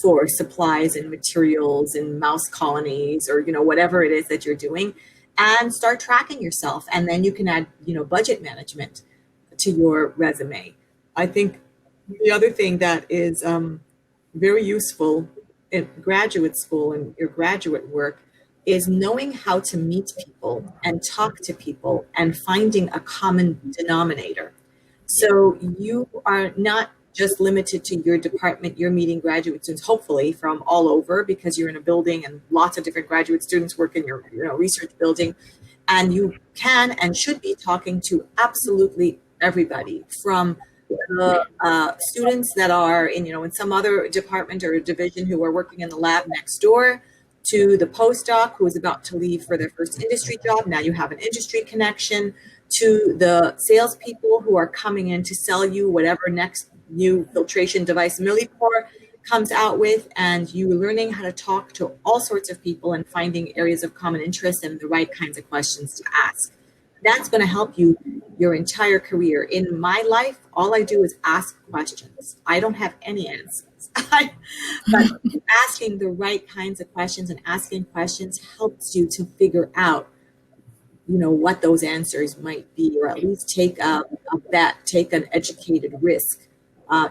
for supplies and materials and mouse colonies or, whatever it is that you're doing, and start tracking yourself. And then you can add, budget management to your resume. I think the other thing that is very useful in graduate school and your graduate work is knowing how to meet people and talk to people and finding a common denominator. So you are not just limited to your department. You're meeting graduate students, hopefully from all over, because you're in a building and lots of different graduate students work in your research building. And you can and should be talking to absolutely everybody, from the students that are in some other department or division who are working in the lab next door, to the postdoc who is about to leave for their first industry job. Now you have an industry connection, to the salespeople who are coming in to sell you whatever next new filtration device Millipore comes out with, and you learning how to talk to all sorts of people and finding areas of common interest and the right kinds of questions to ask. That's going to help you your entire career. In my life, all I do is ask questions. I don't have any answers. But asking the right kinds of questions and asking questions helps you to figure out, what those answers might be, or at least take a bet, take an educated risk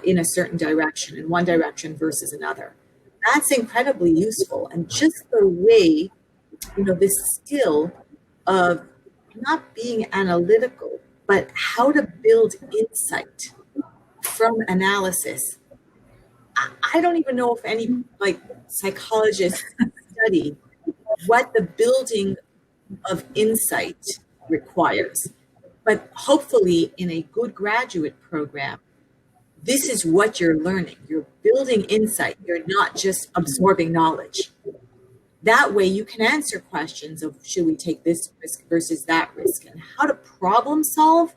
in a certain direction, in one direction versus another. That's incredibly useful. And just the way, this skill of not being analytical, but how to build insight from analysis. I don't even know if any psychologists study what the building of insight requires. But hopefully in a good graduate program, this is what you're learning. You're building insight. You're not just absorbing knowledge. That way you can answer questions of, should we take this risk versus that risk, and how to problem solve.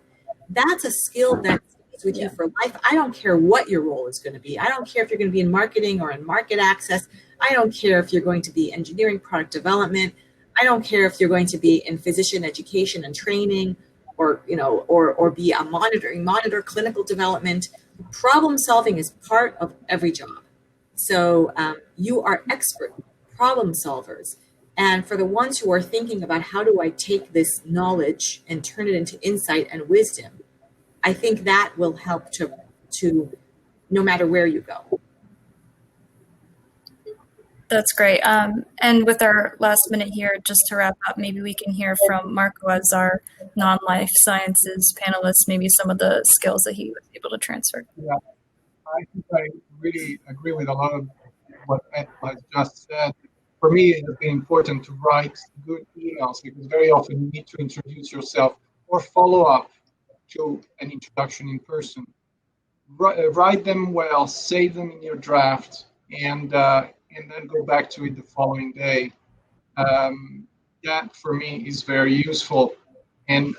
That's a skill that stays with you for life. I don't care what your role is going to be. I don't care if you're going to be in marketing or in market access. I don't care if you're going to be engineering, product development. I don't care if you're going to be in physician education and training, or be a monitor clinical development. Problem solving is part of every job. So you are expert problem solvers. And for the ones who are thinking about, how do I take this knowledge and turn it into insight and wisdom, I think that will help to no matter where you go. That's great. And with our last minute here, just to wrap up, maybe we can hear from Marco as our non-life sciences panelist, maybe some of the skills that he was able to transfer. Yeah, I think I really agree with a lot of what Ethel has just said. For me, it has been important to write good emails, because very often you need to introduce yourself or follow up to an introduction in person. write them well, save them in your draft, and then go back to it the following day. That for me is very useful. And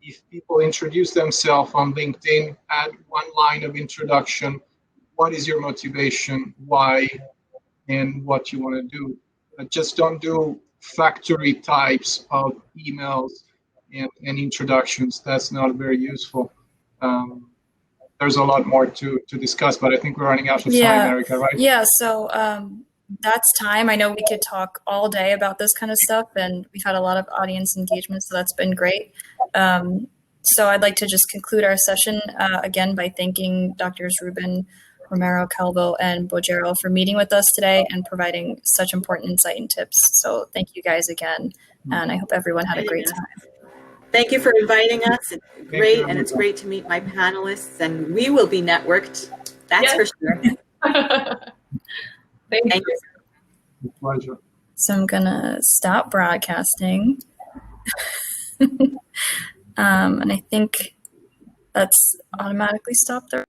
if people introduce themselves on LinkedIn, add one line of introduction. What is your motivation? Why? And what you want to do. Just don't do factory types of emails and introductions. That's not very useful. There's a lot more to discuss, but I think we're running out of time, Erica, right? Yeah, so that's time. I know we could talk all day about this kind of stuff, and we've had a lot of audience engagement, so that's been great. So I'd like to just conclude our session again by thanking Drs. Rubin, Romero, Calvo, and Bojero for meeting with us today and providing such important insight and tips. So thank you guys again, and I hope everyone had a great time. Thank you for inviting us. It's great, and it's great to meet my panelists, and we will be networked. That's for sure. Thank you. My pleasure. So I'm gonna stop broadcasting. And I think that's automatically stopped there.